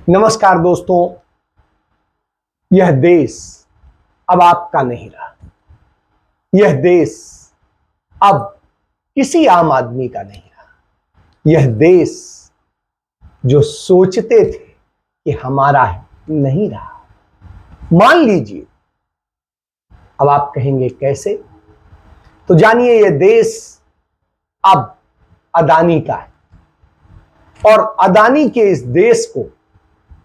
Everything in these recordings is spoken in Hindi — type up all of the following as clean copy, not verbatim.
नमस्कार दोस्तों, यह देश अब आपका नहीं रहा। यह देश अब किसी आम आदमी का नहीं रहा। यह देश जो सोचते थे कि हमारा है, नहीं रहा। मान लीजिए, अब आप कहेंगे कैसे? तो जानिए, यह देश अब अदानी का है और अदानी के इस देश को,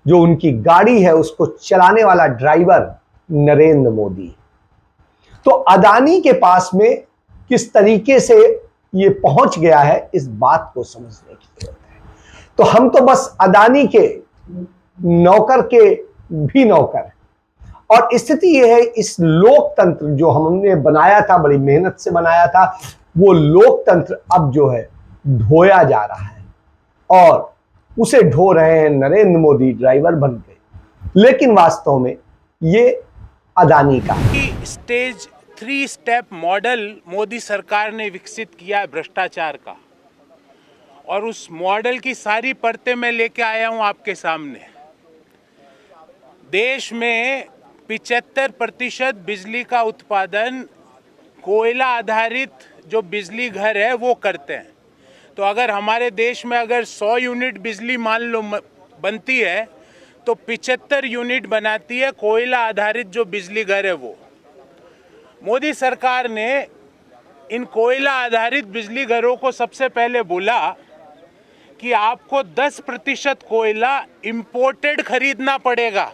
जो उनकी गाड़ी है, उसको चलाने वाला ड्राइवर नरेंद्र मोदी। तो अदानी के पास में किस तरीके से ये पहुंच गया है, इस बात को समझने की जरूरत है। तो हम तो बस अदानी के नौकर के भी नौकर हैं। और स्थिति यह है, इस लोकतंत्र जो हमने बनाया था, बड़ी मेहनत से बनाया था, वो लोकतंत्र अब जो है ढोया जा रहा है और उसे ढो रहे हैं नरेंद्र मोदी ड्राइवर बन के। लेकिन वास्तव में ये अदानी का स्टेज 3 स्टेप मॉडल मोदी सरकार ने विकसित किया है भ्रष्टाचार का, और उस मॉडल की सारी परतें मैं लेके आया हूं आपके सामने। देश में 75% बिजली का उत्पादन कोयला आधारित जो बिजली घर है वो करते हैं। तो अगर हमारे देश में अगर 100 यूनिट बिजली मान लो बनती है, तो 75 यूनिट बनाती है कोयला आधारित जो बिजली घर है वो। मोदी सरकार ने इन कोयला आधारित बिजली घरों को सबसे पहले बोला कि आपको 10% कोयला इंपोर्टेड खरीदना पड़ेगा,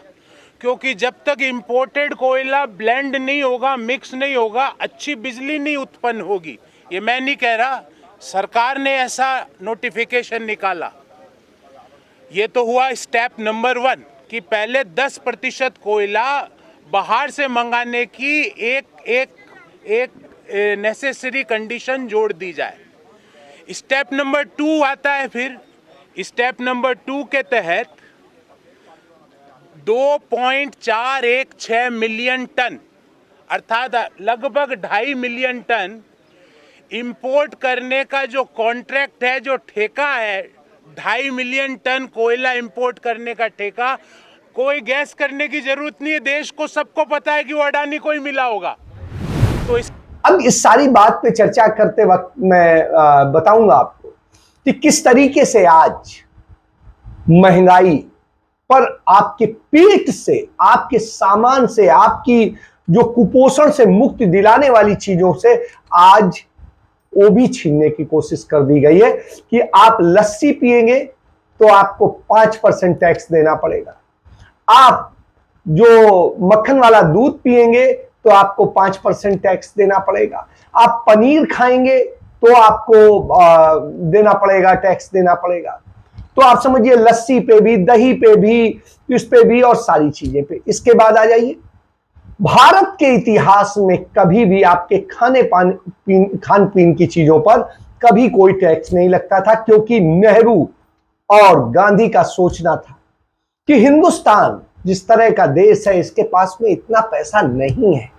क्योंकि जब तक इंपोर्टेड कोयला ब्लेंड नहीं होगा, मिक्स नहीं होगा, अच्छी बिजली नहीं उत्पन्न होगी। ये मैं नहीं कह रहा, सरकार ने ऐसा नोटिफिकेशन निकाला। ये तो हुआ स्टेप नंबर 1 कि पहले 10% कोयला बाहर से मंगाने की एक नेसेसरी कंडीशन जोड़ दी जाए। स्टेप नंबर 2 आता है। फिर स्टेप नंबर 2 के तहत 2.416 मिलियन टन, अर्थात लगभग 2.5 मिलियन टन इंपोर्ट करने का जो कॉन्ट्रैक्ट है, जो ठेका है, 2.5 मिलियन टन कोयला इंपोर्ट करने का ठेका। कोई गैस करने की जरूरत नहीं है, देश को सबको पता है कि वो अडानी को ही मिला होगा। तो अब इस सारी बात पे चर्चा करते वक्त मैं बताऊंगा आपको कि किस तरीके से आज महंगाई पर आपके पेट से, आपके सामान से, आपकी जो कुपोषण से मुक्ति दिलाने वाली चीजों से आज वो भी छीनने की कोशिश कर दी गई है कि आप लस्सी पिएंगे तो आपको 5% टैक्स देना पड़ेगा। आप जो मक्खन वाला दूध पिएंगे तो आपको 5% टैक्स देना पड़ेगा। आप पनीर खाएंगे तो आपको देना पड़ेगा, टैक्स देना पड़ेगा। तो आप समझिए, लस्सी पे भी, दही पे भी, इस पे भी और सारी चीजें पे। इसके बाद आ जाइए, भारत के इतिहास में कभी भी आपके खान पीन की चीजों पर कभी कोई टैक्स नहीं लगता था, क्योंकि नेहरू और गांधी का सोचना था कि हिंदुस्तान जिस तरह का देश है, इसके पास में इतना पैसा नहीं है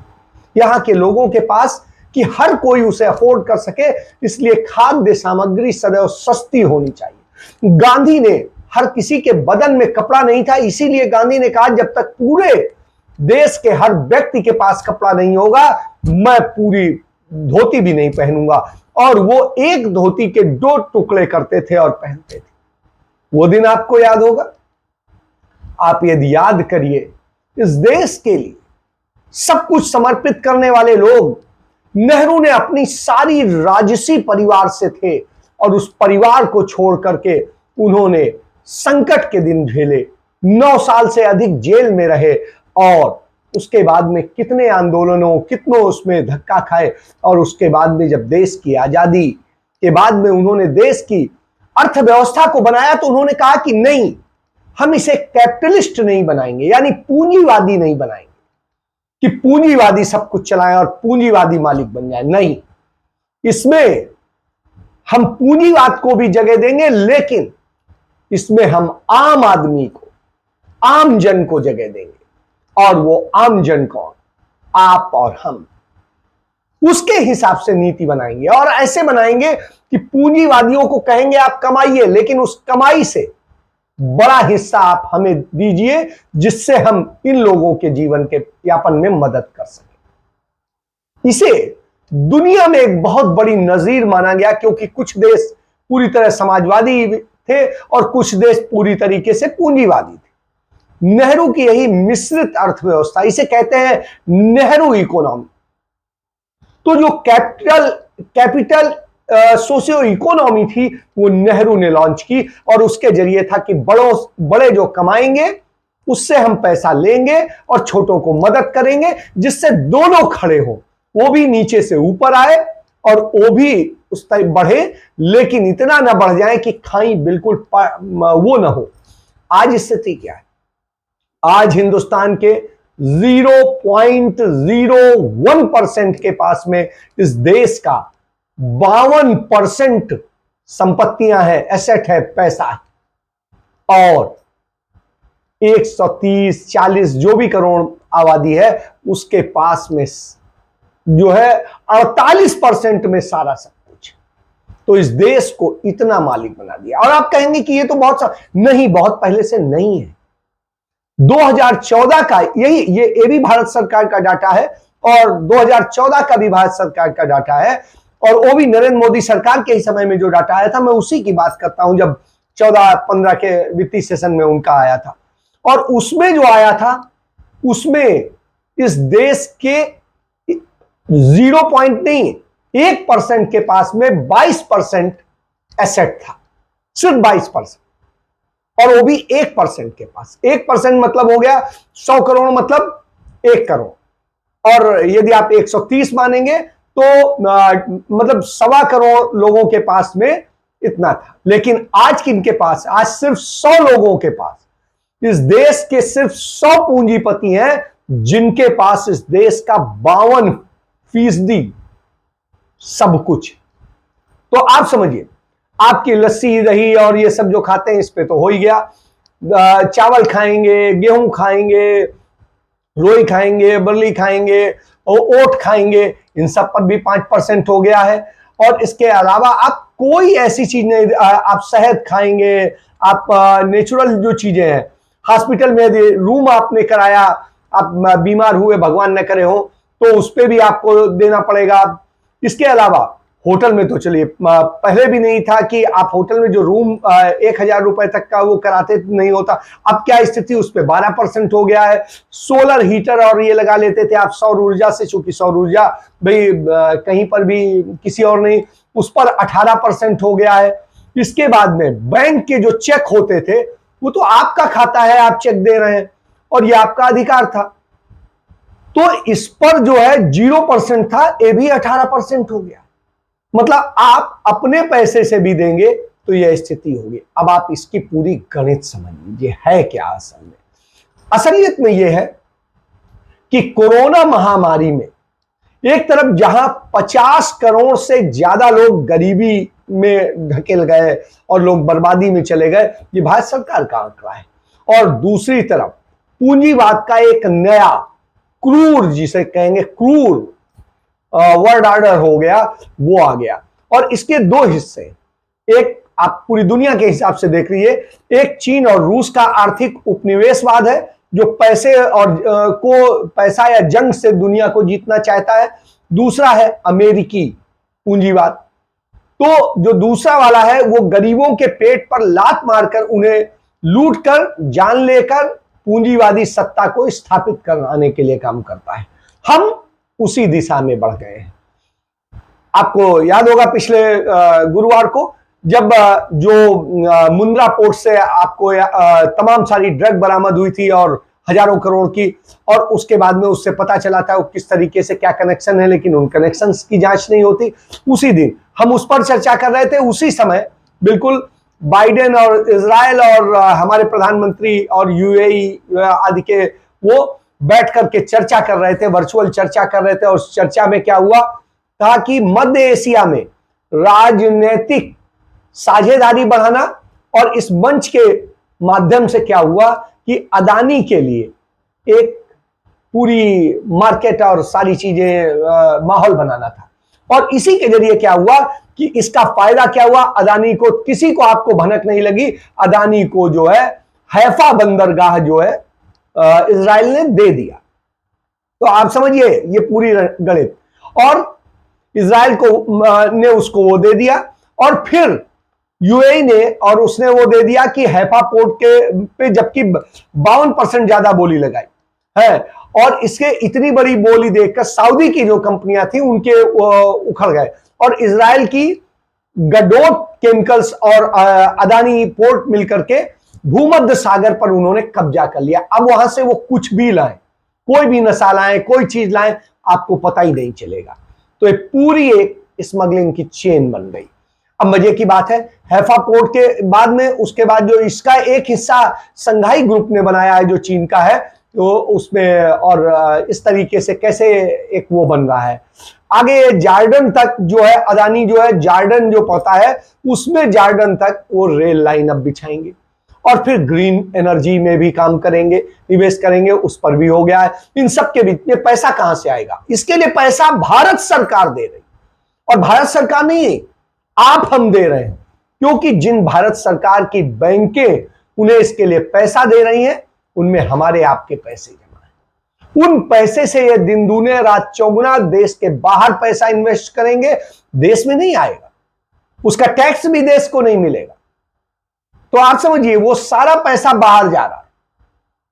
यहां के लोगों के पास कि हर कोई उसे अफोर्ड कर सके, इसलिए खाद्य सामग्री सदैव सस्ती होनी चाहिए। गांधी ने, हर किसी के बदन में कपड़ा नहीं था, इसीलिए गांधी ने कहा जब तक पूरे देश के हर व्यक्ति के पास कपड़ा नहीं होगा, मैं पूरी धोती भी नहीं पहनूंगा। और वो एक धोती के 2 टुकड़े करते थे और पहनते थे। वो दिन आपको याद होगा। आप यदि याद करिए, इस देश के लिए सब कुछ समर्पित करने वाले लोग, नेहरू ने अपनी सारी राजसी परिवार से थे और उस परिवार को छोड़ करके उन्होंने संकट के दिन झेले, 9 साल से अधिक जेल में रहे और उसके बाद में कितने आंदोलनों, कितनों उसमें धक्का खाए। और उसके बाद में जब देश की आजादी के बाद में उन्होंने देश की अर्थव्यवस्था को बनाया, तो उन्होंने कहा कि नहीं, हम इसे कैपिटलिस्ट नहीं बनाएंगे, यानी पूंजीवादी नहीं बनाएंगे कि पूंजीवादी सब कुछ चलाएं और पूंजीवादी मालिक बन जाए। नहीं, इसमें हम पूंजीवाद को भी जगह देंगे, लेकिन इसमें हम आम आदमी को, आम जन को जगह देंगे। और वो आम जन कौन? आप और हम। उसके हिसाब से नीति बनाएंगे और ऐसे बनाएंगे कि पूंजीवादियों को कहेंगे आप कमाइए, लेकिन उस कमाई से बड़ा हिस्सा आप हमें दीजिए, जिससे हम इन लोगों के जीवन के यापन में मदद कर सकें। इसे दुनिया में एक बहुत बड़ी नजीर माना गया, क्योंकि कुछ देश पूरी तरह समाजवादी थे और कुछ देश पूरी तरीके से पूंजीवादी थे। नेहरू की यही मिश्रित अर्थव्यवस्था, इसे कहते हैं नेहरू इकोनॉमी। तो जो कैपिटल सोशियो इकोनॉमी थी, वो नेहरू ने लॉन्च की, और उसके जरिए था कि बड़े जो कमाएंगे उससे हम पैसा लेंगे और छोटों को मदद करेंगे, जिससे दोनों खड़े हो, वो भी नीचे से ऊपर आए और वो भी उस तरह बढ़े, लेकिन इतना ना बढ़ जाए कि खाई बिल्कुल वो ना हो। आज स्थिति क्या है? आज हिंदुस्तान के 0.01% के पास में इस देश का 52% संपत्तियां हैं, एसेट है, पैसा है, और 130-40 जो भी करोड़ आबादी है उसके पास में जो है 48% में सारा सब कुछ। तो इस देश को इतना मालिक बना दिया। और आप कहेंगे कि ये तो बहुत नहीं, बहुत पहले से नहीं है। 2014 का ये भी भारत सरकार का डाटा है, और 2014 का भी भारत सरकार का डाटा है, और वो भी नरेंद्र मोदी सरकार के ही समय में जो डाटा आया था, मैं उसी की बात करता हूं, जब 14-15 के वित्तीय सेशन में उनका आया था। और उसमें जो आया था, उसमें इस देश के 1% के पास में 22% एसेट था, सिर्फ 22%, और वो भी 1% के पास। 1% मतलब हो गया 100 करोड़, मतलब 1 करोड़। और यदि आप 130 मानेंगे तो मतलब 1.25 करोड़ लोगों के पास में इतना था। लेकिन आज किनके पास? आज सिर्फ 100 लोगों के पास, इस देश के सिर्फ 100 पूंजीपति हैं जिनके पास इस देश का 52% सब कुछ। तो आप समझिए, आपकी लस्सी, दही और ये सब जो खाते हैं, इस पे तो हो ही गया। चावल खाएंगे, गेहूं खाएंगे, रोई खाएंगे, बरली खाएंगे और ओट खाएंगे, इन सब पर भी 5% हो गया है। और इसके अलावा आप कोई ऐसी चीज नहीं, आप शहद खाएंगे, आप नेचुरल जो चीजें हैं, हॉस्पिटल में यदि रूम आपने कराया, आप बीमार हुए, भगवान न करे हो, तो उस पर भी आपको देना पड़ेगा। इसके अलावा होटल में तो चलिए पहले भी नहीं था कि आप होटल में जो रूम 1000 रुपए तक का वो कराते नहीं होता। अब क्या स्थिति, उस पर 12% हो गया है। सोलर हीटर और ये लगा लेते थे आप सौर ऊर्जा से, चूंकि सौर ऊर्जा भाई कहीं पर भी किसी और नहीं, उस पर 18% हो गया है। इसके बाद में बैंक के जो चेक होते थे, वो तो आपका खाता है, आप चेक दे रहे हैं और ये आपका अधिकार था। तो इस पर जो है 0% था, ये भी 18% हो गया। मतलब आप अपने पैसे से भी देंगे तो यह स्थिति होगी। अब आप इसकी पूरी गणित समझ लीजिए है क्या असल में। असलियत में यह है कि कोरोना महामारी में एक तरफ जहां 50 करोड़ से ज्यादा लोग गरीबी में ढकेल गए और लोग बर्बादी में चले गए, ये भारत सरकार का आंकड़ा है, और दूसरी तरफ पूंजीवाद का एक नया क्रूर, जिसे कहेंगे क्रूर वर्ल्ड ऑर्डर हो गया, वो आ गया। और इसके 2 हिस्से, एक आप पूरी दुनिया के हिसाब से देख रही है, एक चीन और रूस का आर्थिक उपनिवेशवाद है, जो पैसे और को पैसा या जंग से दुनिया को जीतना चाहता है। दूसरा है अमेरिकी पूंजीवाद। तो जो दूसरा वाला है, वो गरीबों के पेट पर लात मारकर, उन्हें लूटकर, जान लेकर पूंजीवादी सत्ता को स्थापित कराने के लिए काम करता है। हम उसी दिशा में बढ़ गए हैं। आपको याद होगा पिछले गुरुवार को, जब जो मुंद्रा पोर्ट से आपको तमाम सारी ड्रग बरामद हुई थी और हजारों करोड़ की, और उसके बाद में उससे पता चला था वो किस तरीके से क्या कनेक्शन है, लेकिन उन कनेक्शंस की जांच नहीं होती। उसी दिन हम उस पर चर्चा कर रहे थे। उसी समय बिल्कुल बाइडेन और इजराइल और हमारे प्रधानमंत्री और यूएई आदि के वो बैठ करके चर्चा कर रहे थे, वर्चुअल चर्चा कर रहे थे। और उस चर्चा में क्या हुआ था कि मध्य एशिया में राजनीतिक साझेदारी बढ़ाना, और इस मंच के माध्यम से क्या हुआ कि अदानी के लिए एक पूरी मार्केट और सारी चीजें माहौल बनाना था। और इसी के जरिए क्या हुआ कि इसका फायदा क्या हुआ, अदानी को, किसी को आपको भनक नहीं लगी, अदानी को जो है हैफा बंदरगाह जो है इजराइल ने दे दिया। तो आप समझिए ये पूरी गणित, और इजराइल को ने उसको वो दे दिया, और फिर यूएई ने और उसने वो दे दिया कि हैफा पोर्ट के पे जबकि 52% ज्यादा बोली लगाई है, और इसके इतनी बड़ी बोली देखकर सऊदी की जो कंपनियां थी उनके उखड़ गए, और इजराइल की गडोट केमिकल्स और अदानी पोर्ट मिलकर के भूमध्य सागर पर उन्होंने कब्जा कर लिया। अब वहां से वो कुछ भी लाएं, कोई भी नशा लाएं, कोई चीज लाएं, आपको पता ही नहीं चलेगा। तो ये पूरी एक स्मगलिंग की चेन बन गई। अब मजे की बात है, हैफा पोर्ट के बाद में, उसके बाद जो इसका एक हिस्सा संघाई ग्रुप ने बनाया है जो चीन का है, तो उसमें और इस तरीके से कैसे एक वो बन रहा है। आगे जार्डन तक जो है अदानी जो है, जार्डन जो पड़ता है उसमें जार्डन तक वो रेल लाइन अब बिछाएंगे, और फिर ग्रीन एनर्जी में भी काम करेंगे, निवेश करेंगे, उस पर भी हो गया है। इन सब के बीच में पैसा कहां से आएगा? इसके लिए पैसा भारत सरकार दे रही, और भारत सरकार नहीं, आप हम दे रहे हैं, क्योंकि जिन भारत सरकार की बैंकें उन्हें इसके लिए पैसा दे रही हैं, उनमें हमारे आपके पैसे जमा है। उन पैसे से ये दिन दूने रात चौगुना देश के बाहर पैसा इन्वेस्ट करेंगे, देश में नहीं आएगा, उसका टैक्स भी देश को नहीं मिलेगा। तो आप समझिए वो सारा पैसा बाहर जा रहा है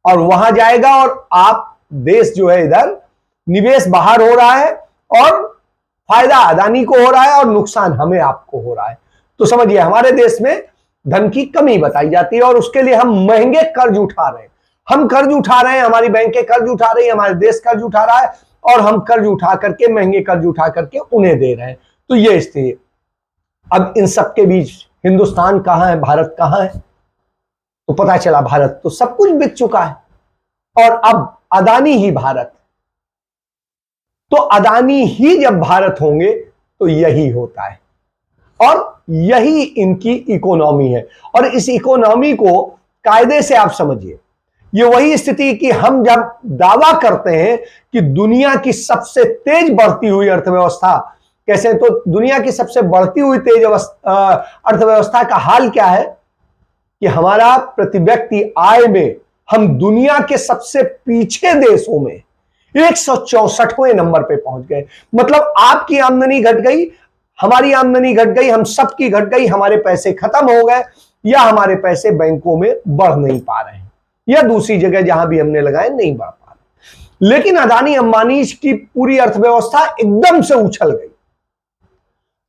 और वहां जाएगा, और आप देश जो है इधर निवेश बाहर हो रहा है, और फायदा अदानी को हो रहा है और नुकसान हमें आपको हो रहा है। तो समझिए हमारे देश में धन की कमी बताई जाती है, और उसके लिए हम महंगे कर्ज उठा रहे हैं। हम कर्ज उठा रहे हैं, हमारी बैंकें कर्ज उठा रही है, हमारे देश कर्ज उठा रहा है, और हम कर्ज उठा करके, महंगे कर्ज उठा करके उन्हें दे रहे हैं। तो ये स्थिति। अब इन सबके बीच हिंदुस्तान कहां है, भारत कहां है? तो पता चला भारत तो सब कुछ बिक चुका है, और अब अदानी ही भारत। तो अदानी ही जब भारत होंगे तो यही होता है, और यही इनकी इकोनॉमी है। और इस इकोनॉमी को कायदे से आप समझिए, ये वही स्थिति कि हम जब दावा करते हैं कि दुनिया की सबसे तेज बढ़ती हुई अर्थव्यवस्था, कैसे, तो दुनिया की सबसे बढ़ती हुई तेज अर्थव्यवस्था का हाल क्या है कि हमारा प्रति व्यक्ति आय में हम दुनिया के सबसे पीछे देशों में 164वें नंबर पे पहुंच गए। मतलब आपकी आमदनी घट गई, हमारी आमदनी घट गई, हम सबकी घट गई, हमारे पैसे खत्म हो गए, या हमारे पैसे बैंकों में बढ़ नहीं पा रहे हैं, या दूसरी जगह जहां भी हमने लगाए नहीं बढ़ पा रहे। लेकिन अदानी अंबानी की पूरी अर्थव्यवस्था एकदम से उछल गई।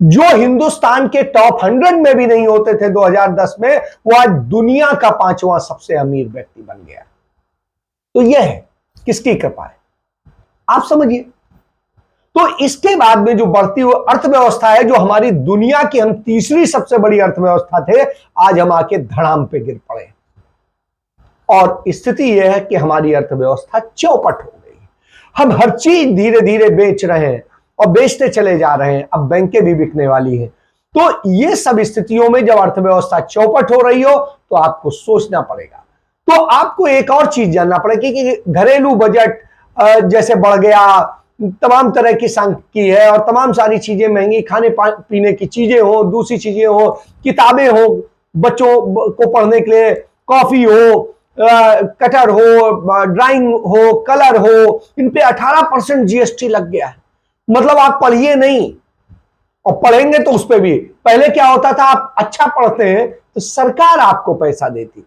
जो हिंदुस्तान के टॉप 100 में भी नहीं होते थे 2010 में, वो आज दुनिया का 5वां सबसे अमीर व्यक्ति बन गया। तो यह है किसकी कृपा है, आप समझिए। तो इसके बाद में जो बढ़ती हुई अर्थव्यवस्था है, जो हमारी दुनिया की हम तीसरी सबसे बड़ी अर्थव्यवस्था थे, आज हम आके धड़ाम पे गिर पड़े, और स्थिति यह है कि हमारी अर्थव्यवस्था चौपट हो गई। हम हर चीज धीरे धीरे बेच रहे हैं, और बेचते चले जा रहे हैं, अब बैंकें भी बिकने वाली हैं। तो ये सब स्थितियों में जब अर्थव्यवस्था चौपट हो रही हो, तो आपको सोचना पड़ेगा। तो आपको एक और चीज जानना पड़ेगी कि घरेलू बजट जैसे बढ़ गया, तमाम तरह की सांख्यिकी है, और तमाम सारी चीजें महंगी, खाने पीने की चीजें हो, दूसरी चीजें हो, किताबें हो, बच्चों को पढ़ने के लिए कॉफी हो, कटर हो, ड्राइंग हो, कलर हो, इन पे 18% जीएसटी लग गया है। मतलब आप पढ़िए नहीं, और पढ़ेंगे तो उस पर भी। पहले क्या होता था, आप अच्छा पढ़ते हैं तो सरकार आपको पैसा देती थी,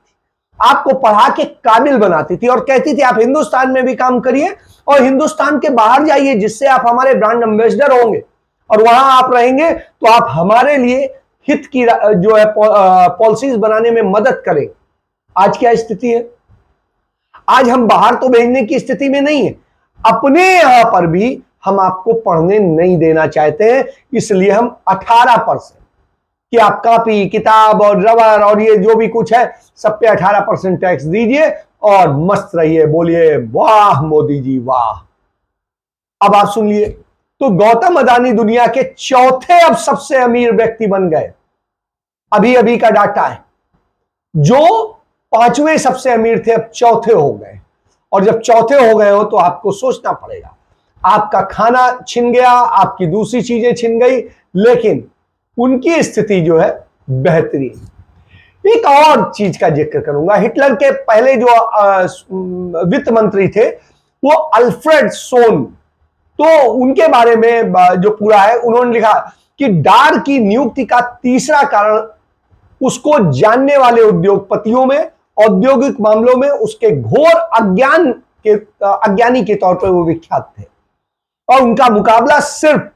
आपको पढ़ा के काबिल बनाती थी, और कहती थी आप हिंदुस्तान में भी काम करिए और हिंदुस्तान के बाहर जाइए, जिससे आप हमारे ब्रांड एम्बेसडर होंगे, और वहां आप रहेंगे तो आप हमारे लिए हित की जो है पॉलिसीज बनाने में मदद करें। आज क्या स्थिति है? आज हम बाहर तो भेजने की स्थिति में नहीं है, अपने यहां पर भी हम आपको पढ़ने नहीं देना चाहते हैं, इसलिए हम 18% कि आप कॉपी, किताब और रबर और ये जो भी कुछ है सब पे 18% टैक्स दीजिए और मस्त रहिए, बोलिए वाह मोदी जी वाह। अब आप सुन लिए, तो गौतम अदानी दुनिया के चौथे अब सबसे अमीर व्यक्ति बन गए। अभी अभी का डाटा है, जो 5वें सबसे अमीर थे अब चौथे हो गए, और जब चौथे हो गए हो तो आपको सोचना पड़ेगा आपका खाना छिन गया, आपकी दूसरी चीजें छिन गई, लेकिन उनकी स्थिति जो है बेहतरीन। एक और चीज का जिक्र करूंगा, हिटलर के पहले जो वित्त मंत्री थे वो अल्फ्रेड सोन, तो उनके बारे में जो पूरा है, उन्होंने लिखा कि डार की नियुक्ति का तीसरा कारण उसको जानने वाले उद्योगपतियों में औद्योगिक मामलों में उसके घोर अज्ञानी के तौर पर वो विख्यात थे, और उनका मुकाबला सिर्फ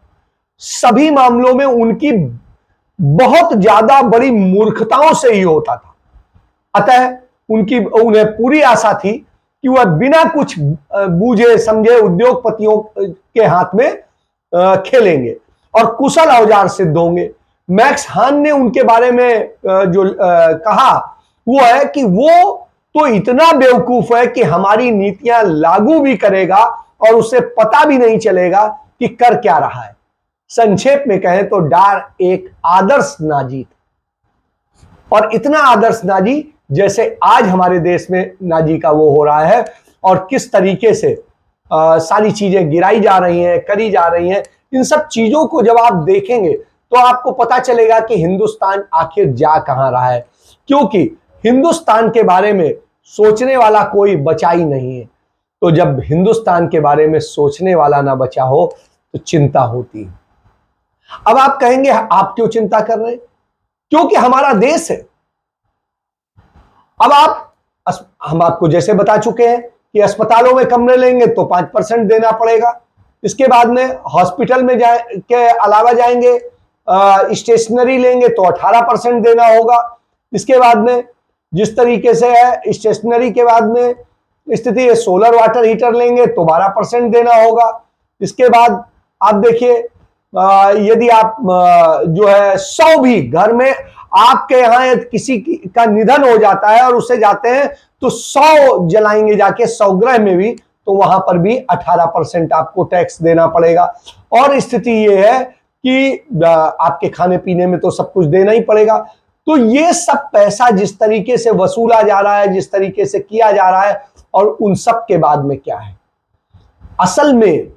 सभी मामलों में उनकी बहुत ज्यादा बड़ी मूर्खताओं से ही होता था। अतः उन्हें पूरी आशा थी कि वह बिना कुछ बूझे समझे उद्योगपतियों के हाथ में खेलेंगे और कुशल औजार सिद्ध होंगे। मैक्स हान ने उनके बारे में जो कहा वो है कि वो तो इतना बेवकूफ है कि हमारी नीतियां लागू भी करेगा और उसे पता भी नहीं चलेगा कि कर क्या रहा है। संक्षेप में कहें तो डार एक आदर्श नाजी था, और इतना आदर्श नाजी जैसे आज हमारे देश में नाजी का वो हो रहा है, और किस तरीके से सारी चीजें गिराई जा रही हैं, करी जा रही हैं। इन सब चीजों को जब आप देखेंगे तो आपको पता चलेगा कि हिंदुस्तान आखिर जा कहां रहा है, क्योंकि हिंदुस्तान के बारे में सोचने वाला कोई बचा ही नहीं है। तो जब हिंदुस्तान के बारे में सोचने वाला ना बचा हो तो चिंता होती है। अब आप कहेंगे आप क्यों चिंता कर रहे हैं? क्योंकि हमारा देश है। अब हम आपको जैसे बता चुके हैं कि अस्पतालों में कमरे लेंगे तो 5% देना पड़ेगा। इसके बाद में हॉस्पिटल में के अलावा जाएंगे, स्टेशनरी लेंगे तो 18% देना होगा। इसके बाद में जिस तरीके से है स्टेशनरी के बाद में स्थिति है, सोलर वाटर हीटर लेंगे तो 12% देना होगा। इसके बाद आप देखिए, यदि आप जो है 100 भी घर में आपके यहाँ किसी का निधन हो जाता है और उसे जाते हैं तो 100 जलाएंगे जाके 100 गृह में भी, तो वहां पर भी 18% आपको टैक्स देना पड़ेगा। और स्थिति ये है कि आपके खाने पीने में तो सब कुछ देना ही पड़ेगा। तो ये सब पैसा जिस तरीके से वसूला जा रहा है, जिस तरीके से किया जा रहा है, और उन सब के बाद में क्या है, असल में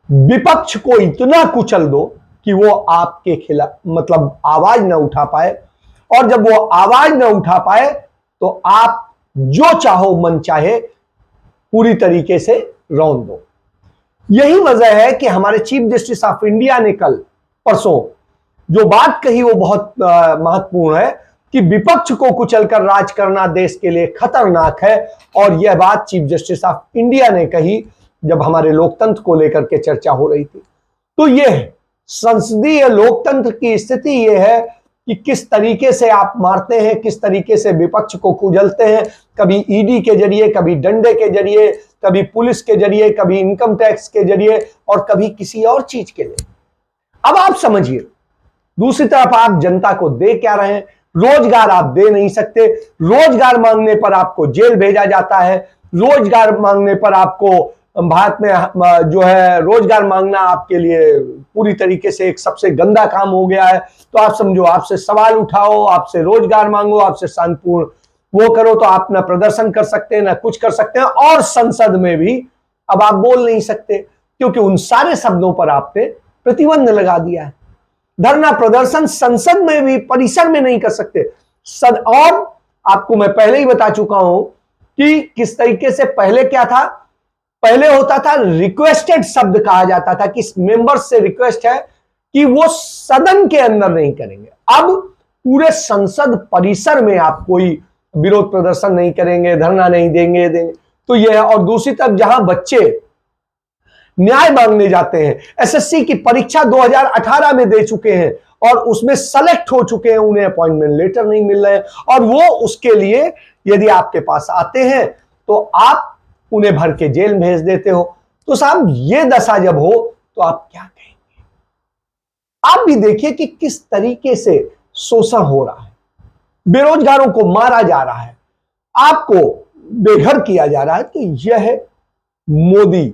विपक्ष को इतना कुचल दो कि वो आपके खिलाफ मतलब आवाज न उठा पाए, और जब वो आवाज न उठा पाए तो आप जो चाहो मन चाहे पूरी तरीके से रौंद दो। यही वजह है कि हमारे चीफ जस्टिस ऑफ इंडिया ने कल परसों जो बात कही वो बहुत महत्वपूर्ण है कि विपक्ष को कुचलकर राज करना देश के लिए खतरनाक है। और यह बात चीफ जस्टिस ऑफ इंडिया ने कही जब हमारे लोकतंत्र को लेकर के चर्चा हो रही थी। तो यह संसदीय लोकतंत्र की स्थिति यह है कि किस तरीके से आप मारते हैं, किस तरीके से विपक्ष को कुचलते हैं, कभी ईडी के जरिए, कभी डंडे के जरिए, कभी पुलिस के जरिए, कभी इनकम टैक्स के जरिए, और कभी किसी और चीज के लिए। अब आप समझिए, दूसरी तरफ आप जनता को दे क्या रहे हैं? रोजगार आप दे नहीं सकते। रोजगार मांगने पर आपको जेल भेजा जाता है। रोजगार मांगने पर आपको भारत में जो है रोजगार मांगना आपके लिए पूरी तरीके से एक सबसे गंदा काम हो गया है। तो आप समझो, आपसे सवाल उठाओ, आपसे रोजगार मांगो, आपसे शांतिपूर्ण वो करो तो आप ना प्रदर्शन कर सकते हैं, ना कुछ कर सकते हैं। और संसद में भी अब आप बोल नहीं सकते, क्योंकि उन सारे शब्दों पर आपने प्रतिबंध लगा दिया है। धरना प्रदर्शन संसद में भी, परिसर में नहीं कर सकते। और आपको मैं पहले ही बता चुका हूं कि किस तरीके से पहले क्या था। पहले होता था रिक्वेस्टेड शब्द कहा जाता था कि मेंबर्स से रिक्वेस्ट है कि वो सदन के अंदर नहीं करेंगे। अब पूरे संसद परिसर में आप कोई विरोध प्रदर्शन नहीं करेंगे, धरना नहीं देंगे। तो यह है। और दूसरी तरफ जहां बच्चे न्याय मांगने जाते हैं, एसएससी की परीक्षा 2018 में दे चुके हैं और उसमें सेलेक्ट हो चुके हैं, उन्हें अपॉइंटमेंट लेटर नहीं मिल रहे हैं, और वो उसके लिए यदि आपके पास आते हैं तो आप उन्हें भर के जेल भेज देते हो। तो साहब ये दशा जब हो तो आप क्या कहेंगे? आप भी देखिए कि किस तरीके से शोषण हो रहा है, बेरोजगारों को मारा जा रहा है, आपको बेघर किया जा रहा है। तो यह मोदी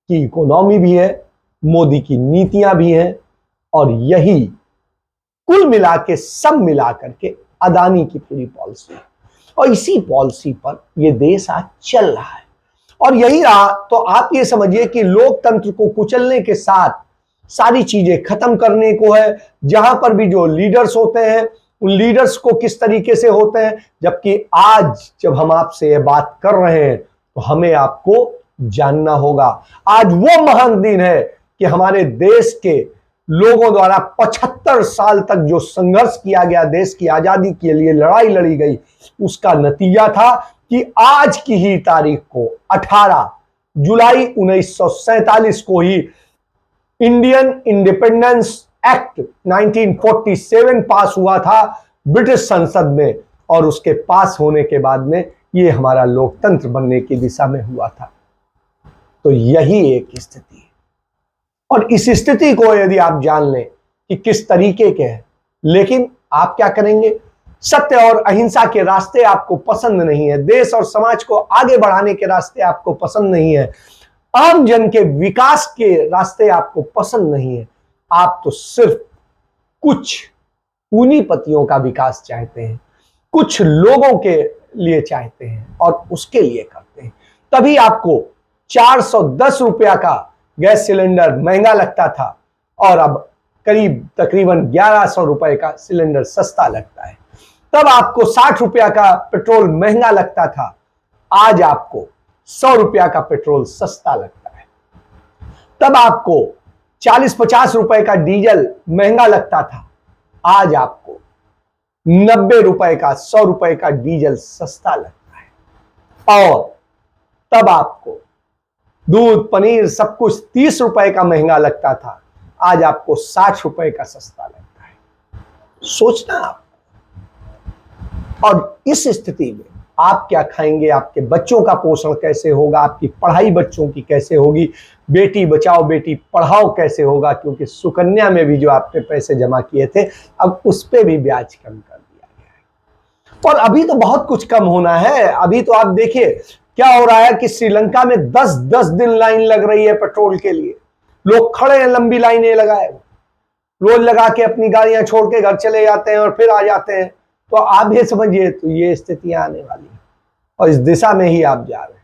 की इकोनॉमी भी है, मोदी की नीतियां भी हैं, और यही कुल मिला के सब मिला करके अदानी की पूरी पॉलिसी, और इसी पॉलिसी पर यह देश आज चल रहा है। और यही रहा तो आप ये समझिए कि लोकतंत्र को कुचलने के साथ सारी चीजें खत्म करने को है। जहां पर भी जो लीडर्स होते हैं उन लीडर्स को किस तरीके से होते हैं, जबकि आज जब हम आपसे ये बात कर रहे हैं तो हमें आपको जानना होगा। आज वो महान दिन है कि हमारे देश के लोगों द्वारा 75 साल तक जो संघर्ष किया गया, देश की आजादी के लिए लड़ाई लड़ी गई, उसका नतीजा था कि आज की ही तारीख को 18 जुलाई 1947 को ही इंडियन इंडिपेंडेंस एक्ट 1947 पास हुआ था ब्रिटिश संसद में, और उसके पास होने के बाद में ये हमारा लोकतंत्र बनने की दिशा में हुआ था। तो यही एक स्थिति है, और इस स्थिति को यदि आप जान लें कि किस तरीके के हैं, लेकिन आप क्या करेंगे? सत्य और अहिंसा के रास्ते आपको पसंद नहीं है, देश और समाज को आगे बढ़ाने के रास्ते आपको पसंद नहीं है, आम जन के विकास के रास्ते आपको पसंद नहीं है, आप तो सिर्फ कुछ पूंजीपतियों का विकास चाहते हैं, कुछ लोगों के लिए चाहते हैं और उसके लिए करते हैं। तभी आपको 410 रुपया का गैस सिलेंडर महंगा लगता था और अब करीब तकरीबन 1100 रुपए का सिलेंडर सस्ता लगता है। तब आपको 60 रुपया का पेट्रोल महंगा लगता था, आज आपको 100 रुपया का पेट्रोल सस्ता लगता है। तब आपको 40-50 रुपए का डीजल महंगा लगता था, आज आपको 90 रुपए का 100 रुपए का डीजल सस्ता लगता है। और तब आपको दूध पनीर सब कुछ 30 रुपए का महंगा लगता था, आज आपको 60 रुपए का सस्ता लगता है। सोचना आप। और इस स्थिति में आप क्या खाएंगे, आपके बच्चों का पोषण कैसे होगा, आपकी पढ़ाई बच्चों की कैसे होगी, बेटी बचाओ बेटी पढ़ाओ कैसे होगा, क्योंकि सुकन्या में भी जो आपने पैसे जमा किए थे अब उस पर भी ब्याज कम कर दिया गया है। और अभी तो बहुत कुछ कम होना है। अभी तो आप देखिए क्या हो रहा है कि श्रीलंका में 10-10 दिन लाइन लग रही है पेट्रोल के लिए, लोग खड़े हैं लंबी लाइनें लगाए, रोज लगा के अपनी गाड़ियां छोड़ के घर चले जाते हैं और फिर आ जाते हैं। तो आप ये समझिए तो ये स्थितियां आने वाली हैं और इस दिशा में ही आप जा रहे हैं।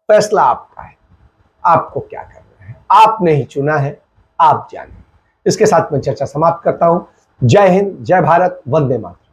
फैसला आपका है, आपको क्या करना है, आपने ही चुना है, आप जाने। इसके साथ मैं चर्चा समाप्त करता हूं। जय हिंद, जय भारत, वंदे मातरम।